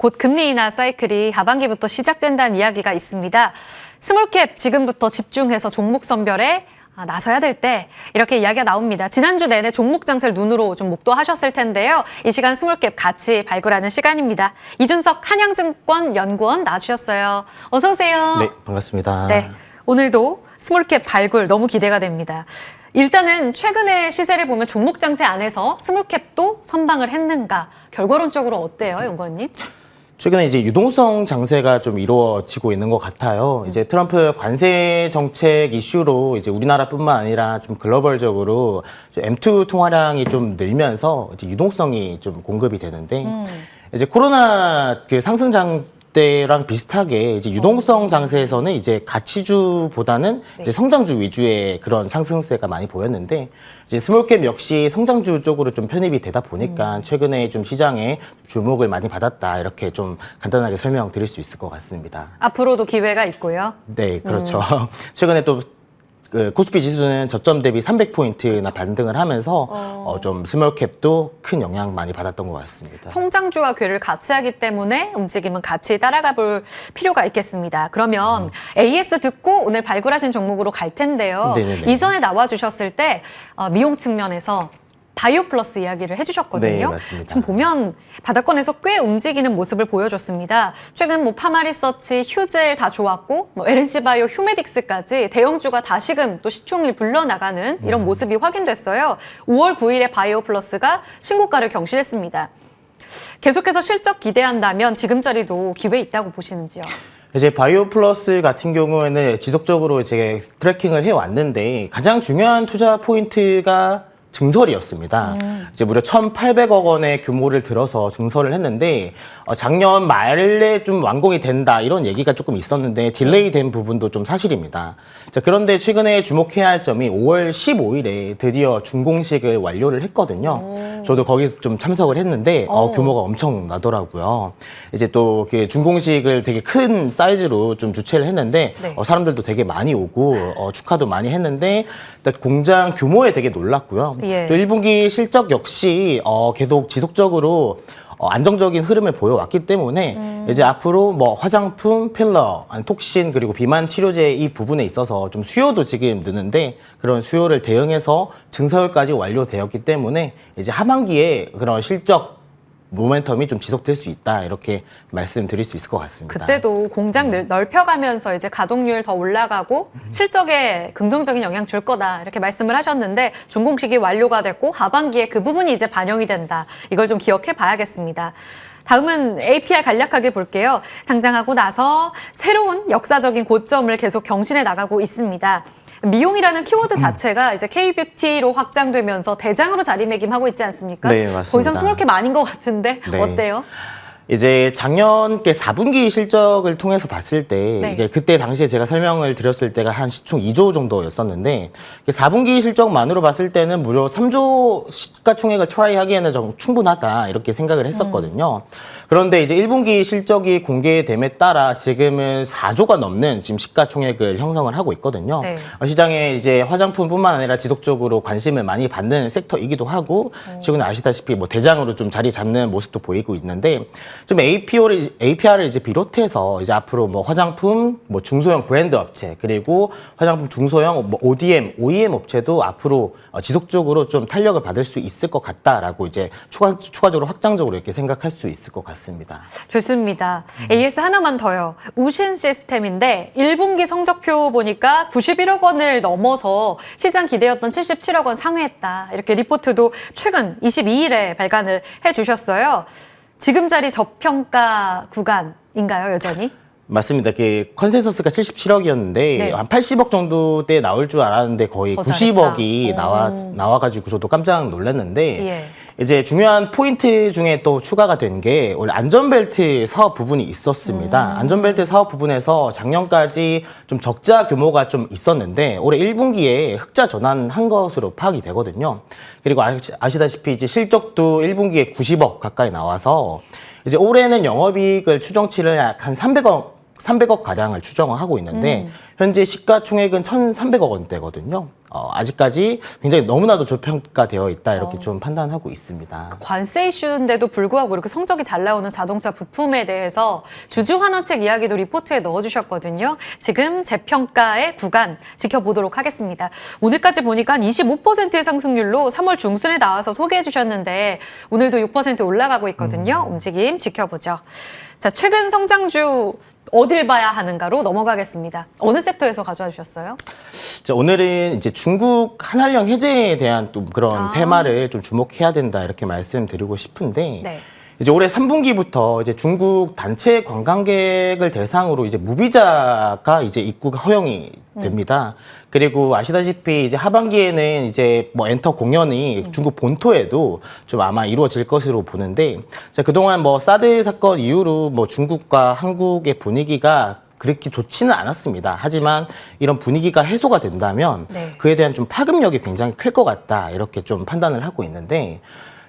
곧 금리 인하 사이클이 하반기부터 시작된다는 이야기가 있습니다. 스몰캡 지금부터 집중해서 종목 선별에 나서야 될 때 이렇게 이야기가 나옵니다. 지난주 내내 종목 장세를 눈으로 좀 목도하셨을 텐데요. 이 시간 스몰캡 같이 발굴하는 시간입니다. 이준석 한양증권 연구원 나와주셨어요. 어서 오세요. 네, 반갑습니다. 네, 오늘도 스몰캡 발굴 너무 기대가 됩니다. 일단은 최근의 시세를 보면 종목 장세 안에서 스몰캡도 선방을 했는가? 결과론적으로 어때요, 연구원님? 최근에 이제 유동성 장세가 좀 이루어지고 있는 것 같아요. 이제 트럼프 관세 정책 이슈로 이제 우리나라뿐만 아니라 좀 글로벌적으로 M2 통화량이 좀 늘면서 이제 유동성이 좀 공급이 되는데 이제 코로나 그 상승장 때랑 비슷하게 이제 유동성 장세에서는 이제 가치주보다는 이제 성장주 위주의 그런 상승세가 많이 보였는데 이제 스몰캡 역시 성장주 쪽으로 좀 편입이 되다 보니까 최근에 좀 시장에 주목을 많이 받았다 이렇게 좀 간단하게 설명드릴 수 있을 것 같습니다. 앞으로도 기회가 있고요. 네, 그렇죠. 최근에 또 그 코스피 지수는 저점 대비 300포인트나 반등을 하면서 좀 스몰캡도 큰 영향 많이 받았던 것 같습니다. 성장주와 궤를 같이 하기 때문에 움직임은 같이 따라가 볼 필요가 있겠습니다. 그러면 AS 듣고 오늘 발굴하신 종목으로 갈 텐데요. 네네네. 이전에 나와주셨을 때 미용 측면에서 바이오 플러스 이야기를 해주셨거든요. 네, 맞습니다. 지금 보면 바닥권에서 꽤 움직이는 모습을 보여줬습니다. 최근 뭐 파마리서치, 휴젤 다 좋았고 뭐 LNC 바이오, 휴메딕스까지 대형주가 다시금 또 시총을 불러나가는 이런 모습이 확인됐어요. 5월 9일에 바이오 플러스가 신고가를 경신했습니다. 계속해서 실적 기대한다면 지금 자리도 기회 있다고 보시는지요? 이제 바이오 플러스 같은 경우에는 지속적으로 이제 트래킹을 해왔는데 가장 중요한 투자 포인트가 증설이었습니다. 이제 무려 1,800억 원의 규모를 들어서 증설을 했는데 작년 말에 좀 완공이 된다 이런 얘기가 조금 있었는데 딜레이 된 부분도 좀 사실입니다. 자, 그런데 최근에 주목해야 할 점이 5월 15일에 드디어 준공식을 완료를 했거든요. 저도 거기 좀 참석을 했는데 규모가 엄청 나더라고요. 이제 또 그 준공식을 되게 큰 사이즈로 좀 주최를 했는데 네. 사람들도 되게 많이 오고 축하도 많이 했는데 일단 공장 규모에 되게 놀랐고요. 예. 또 1분기 실적 역시 계속 지속적으로 안정적인 흐름을 보여왔기 때문에 이제 앞으로 뭐 화장품, 필러, 톡신 그리고 비만 치료제 이 부분에 있어서 좀 수요도 지금 느는데 그런 수요를 대응해서 증설까지 완료되었기 때문에 이제 하반기에 그런 실적 모멘텀이 좀 지속될 수 있다 이렇게 말씀드릴 수 있을 것 같습니다. 그때도 공장 넓혀가면서 이제 가동률 더 올라가고 실적에 긍정적인 영향 줄 거다 이렇게 말씀을 하셨는데 준공식이 완료가 됐고 하반기에 그 부분이 이제 반영이 된다. 이걸 좀 기억해 봐야겠습니다. 다음은 APR 간략하게 볼게요. 상장하고 나서 새로운 역사적인 고점을 계속 경신해 나가고 있습니다. 미용이라는 키워드 자체가 이제 K-뷰티로 확장되면서 대장으로 자리매김하고 있지 않습니까? 네, 맞습니다. 더 이상 스몰캡 아닌 것 같은데 네. 어때요? 이제 작년 4분기 실적을 통해서 봤을 때 네. 이게 그때 당시에 제가 설명을 드렸을 때가 한 시총 2조 정도였었는데 4분기 실적만으로 봤을 때는 무려 3조 시가총액을 트라이하기에는 좀 충분하다 이렇게 생각을 했었거든요. 그런데 이제 1분기 실적이 공개됨에 따라 지금은 4조가 넘는 지금 시가총액을 형성을 하고 있거든요. 네. 시장에 이제 화장품뿐만 아니라 지속적으로 관심을 많이 받는 섹터이기도 하고 최근에 아시다시피 뭐 대장으로 좀 자리 잡는 모습도 보이고 있는데 좀 APR을 이제 비롯해서 이제 앞으로 뭐 화장품, 뭐 중소형 브랜드 업체 그리고 화장품 중소형 뭐 ODM, OEM 업체도 앞으로 지속적으로 좀 탄력을 받을 수 있을 것 같다라고 이제 추가적으로 확장적으로 이렇게 생각할 수 있을 것 같습니다. 좋습니다. AS 하나만 더요. 우신 시스템인데 1분기 성적표 보니까 91억 원을 넘어서 시장 기대였던 77억 원 상회했다. 이렇게 리포트도 최근 22일에 발간을 해주셨어요. 지금 자리 저평가 구간인가요, 여전히? 맞습니다. 그 컨센서스가 77억이었는데 네. 한 80억 정도 때 나올 줄 알았는데 거의 더 90억이 잘했다. 나와가지고 저도 깜짝 놀랐는데 예. 이제 중요한 포인트 중에 또 추가가 된 게 원래 안전벨트 사업 부분이 있었습니다. 안전벨트 사업 부분에서 작년까지 좀 적자 규모가 좀 있었는데 올해 1분기에 흑자 전환한 것으로 파악이 되거든요. 그리고 아시다시피 이제 실적도 1분기에 90억 가까이 나와서 이제 올해는 영업이익을 추정치를 약 한 300억 가량을 추정을 하고 있는데 현재 시가총액은 1,300억 원대거든요. 아직까지 굉장히 너무나도 저평가되어 있다 이렇게 좀 판단하고 있습니다. 관세 이슈인데도 불구하고 이렇게 성적이 잘 나오는 자동차 부품에 대해서 주주환원책 이야기도 리포트에 넣어주셨거든요. 지금 재평가의 구간 지켜보도록 하겠습니다. 오늘까지 보니까 한 25%의 상승률로 3월 중순에 나와서 소개해 주셨는데 오늘도 6% 올라가고 있거든요. 움직임 지켜보죠. 자, 최근 성장주 어딜 봐야 하는가로 넘어가겠습니다. 어느 섹터에서 가져와 주셨어요? 자, 오늘은 이제 중국 한한령 해제에 대한 또 그런 테마를 좀 주목해야 된다 이렇게 말씀드리고 싶은데 네. 이제 올해 3분기부터 이제 중국 단체 관광객을 대상으로 이제 무비자가 이제 입국이 허용이 됩니다. 그리고 아시다시피 이제 하반기에는 이제 뭐 엔터 공연이 중국 본토에도 좀 아마 이루어질 것으로 보는데 자, 그동안 뭐 사드 사건 이후로 뭐 중국과 한국의 분위기가 그렇게 좋지는 않았습니다. 하지만 이런 분위기가 해소가 된다면 네. 그에 대한 좀 파급력이 굉장히 클 것 같다 이렇게 좀 판단을 하고 있는데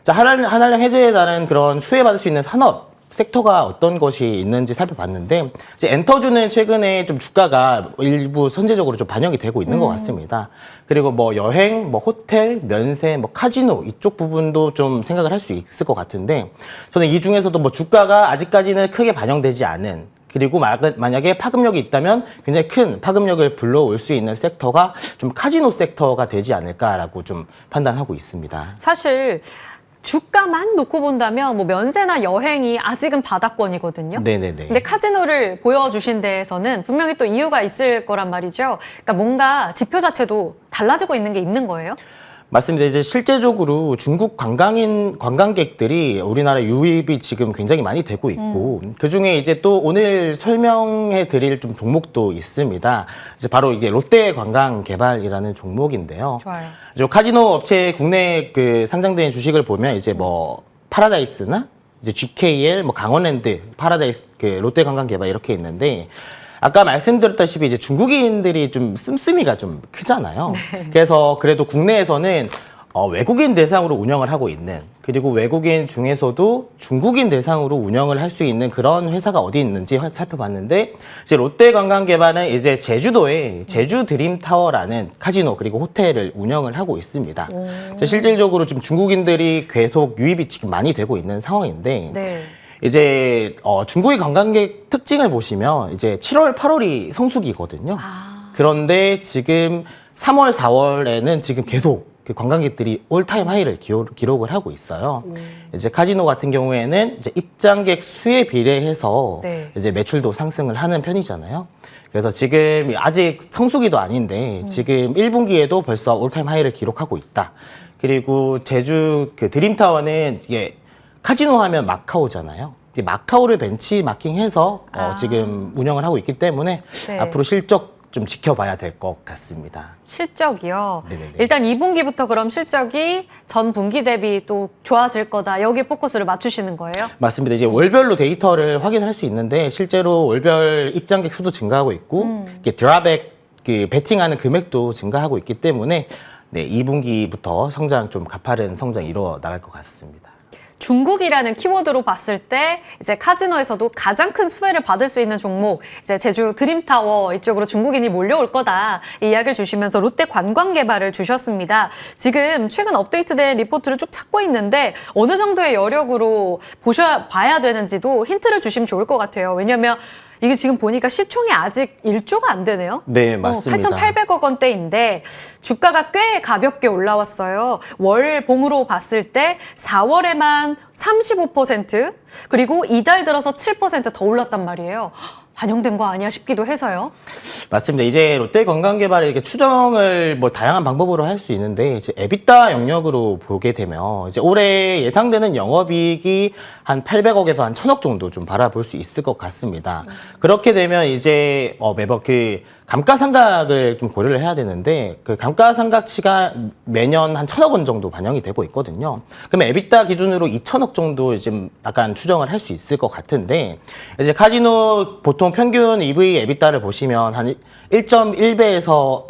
자, 한한령 해제에 따른 그런 수혜받을 수 있는 산업 섹터가 어떤 것이 있는지 살펴봤는데 이제 엔터주는 최근에 좀 주가가 일부 선제적으로 좀 반영이 되고 있는 것 같습니다. 그리고 뭐 여행, 뭐 호텔, 면세, 뭐 카지노 이쪽 부분도 좀 생각을 할 수 있을 것 같은데 저는 이 중에서도 뭐 주가가 아직까지는 크게 반영되지 않은 그리고 만약에 파급력이 있다면 굉장히 큰 파급력을 불러올 수 있는 섹터가 좀 카지노 섹터가 되지 않을까라고 좀 판단하고 있습니다. 사실 주가만 놓고 본다면 뭐 면세나 여행이 아직은 바닥권이거든요. 네네네. 근데 카지노를 보여주신 데에서는 분명히 또 이유가 있을 거란 말이죠. 그러니까 뭔가 지표 자체도 달라지고 있는 게 있는 거예요? 맞습니다. 이제 실제적으로 중국 관광객들이 우리나라 유입이 지금 굉장히 많이 되고 있고 그 중에 이제 또 오늘 설명해 드릴 좀 종목도 있습니다. 이제 바로 이게 롯데 관광개발이라는 종목인데요. 좋아요. 저 카지노 업체 국내 그 상장된 주식을 보면 이제 뭐 파라다이스나 이제 GKL, 뭐 강원랜드, 파라다이스, 그 롯데 관광개발 이렇게 있는데 아까 말씀드렸다시피 이제 중국인들이 좀 씀씀이가 좀 크잖아요. 네. 그래서 그래도 국내에서는 외국인 대상으로 운영을 하고 있는 그리고 외국인 중에서도 중국인 대상으로 운영을 할 수 있는 그런 회사가 어디 있는지 살펴봤는데 이제 롯데관광개발은 이제 제주도에 제주 드림타워라는 카지노 그리고 호텔을 운영을 하고 있습니다. 실질적으로 좀 중국인들이 계속 유입이 지금 많이 되고 있는 상황인데 네. 이제 중국의 관광객 특징을 보시면 이제 7월, 8월이 성수기거든요. 그런데 지금 3월, 4월에는 지금 계속 그 관광객들이 올타임 하이를 기록을 하고 있어요. 이제 카지노 같은 경우에는 이제 입장객 수에 비례해서 네. 이제 매출도 상승을 하는 편이잖아요. 그래서 지금 아직 성수기도 아닌데 지금 1분기에도 벌써 올타임 하이를 기록하고 있다. 그리고 제주 그 드림타워는 이게 카지노 하면 마카오잖아요. 이제 마카오를 벤치마킹해서 지금 운영을 하고 있기 때문에 네. 앞으로 실적 좀 지켜봐야 될 것 같습니다. 실적이요. 네네네. 일단 2분기부터 그럼 실적이 전 분기 대비 또 좋아질 거다. 여기에 포커스를 맞추시는 거예요? 맞습니다. 이제 월별로 데이터를 확인할 수 있는데 실제로 월별 입장객 수도 증가하고 있고 이게 드라백 그 베팅하는 금액도 증가하고 있기 때문에 네, 2분기부터 성장 좀 가파른 성장 이루어 나갈 것 같습니다. 중국이라는 키워드로 봤을 때 이제 카지노에서도 가장 큰 수혜를 받을 수 있는 종목 이제 제주 드림타워 이쪽으로 중국인이 몰려올 거다 이 이야기를 주시면서 롯데 관광개발을 주셨습니다. 지금 최근 업데이트된 리포트를 쭉 찾고 있는데 어느 정도의 여력으로 봐야 되는지도 힌트를 주시면 좋을 것 같아요. 왜냐하면 이게 지금 보니까 시총이 아직 1조가 안 되네요. 네, 맞습니다. 8,800억 원대인데 주가가 꽤 가볍게 올라왔어요. 월 봉으로 봤을 때 4월에만 35% 그리고 이달 들어서 7% 더 올랐단 말이에요. 반영된 거 아니야 싶기도 해서요. 맞습니다. 이제 롯데관광개발이 이렇게 추정을 뭐 다양한 방법으로 할 수 있는데 이제 에비타 영역으로 보게 되면 이제 올해 예상되는 영업이익이 한 800억에서 한 1,000억 정도 좀 바라볼 수 있을 것 같습니다. 그렇게 되면 이제 매번 그 감가상각을 좀 고려를 해야 되는데 그 감가상각치가 매년 한 1,000억 원 정도 반영이 되고 있거든요. 그러면 에비타 기준으로 2,000억 정도 지금 약간 추정을 할 수 있을 것 같은데 이제 카지노 보통 평균 EV 에비타를 보시면 한 1.1배에서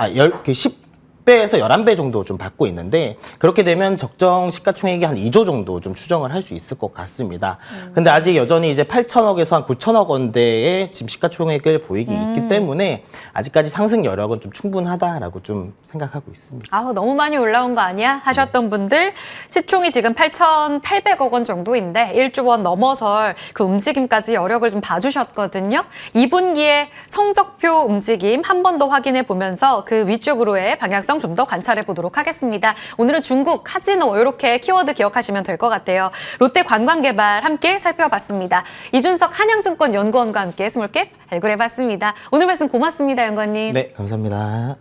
10 10배에서 11배 정도 좀 받고 있는데 그렇게 되면 적정 시가총액이 한 2조 정도 좀 추정을 할 수 있을 것 같습니다. 근데 아직 여전히 이제 8천억에서 한 9천억 원대의 지금 시가총액을 보이기 있기 때문에 아직까지 상승 여력은 좀 충분하다라고 좀 생각하고 있습니다. 아우 너무 많이 올라온 거 아니야? 하셨던 분들 시총이 지금 8,800억 원 정도인데 1조 원 넘어설 그 움직임까지 여력을 좀 봐주셨거든요. 2분기에 성적표 움직임 한 번 더 확인해 보면서 그 위쪽으로의 방향성 좀 더 관찰해 보도록 하겠습니다. 오늘은 중국, 카지노 이렇게 키워드 기억하시면 될 것 같아요. 롯데 관광개발 함께 살펴봤습니다. 이준석 한양증권 연구원과 함께 스몰캡 발굴해봤습니다. 오늘 말씀 고맙습니다, 연구원님. 네, 감사합니다.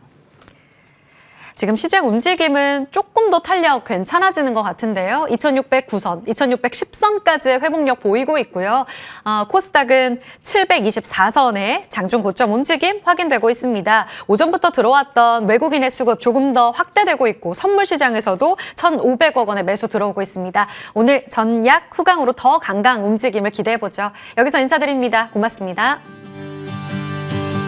지금 시장 움직임은 조금 더 탄력 괜찮아지는 것 같은데요. 2609선, 2610선까지 회복력 보이고 있고요. 코스닥은 724선에 장중 고점 움직임 확인되고 있습니다. 오전부터 들어왔던 외국인의 수급 조금 더 확대되고 있고 선물 시장에서도 1,500억 원의 매수 들어오고 있습니다. 오늘 전약 후강으로 더 강강 움직임을 기대해보죠. 여기서 인사드립니다. 고맙습니다.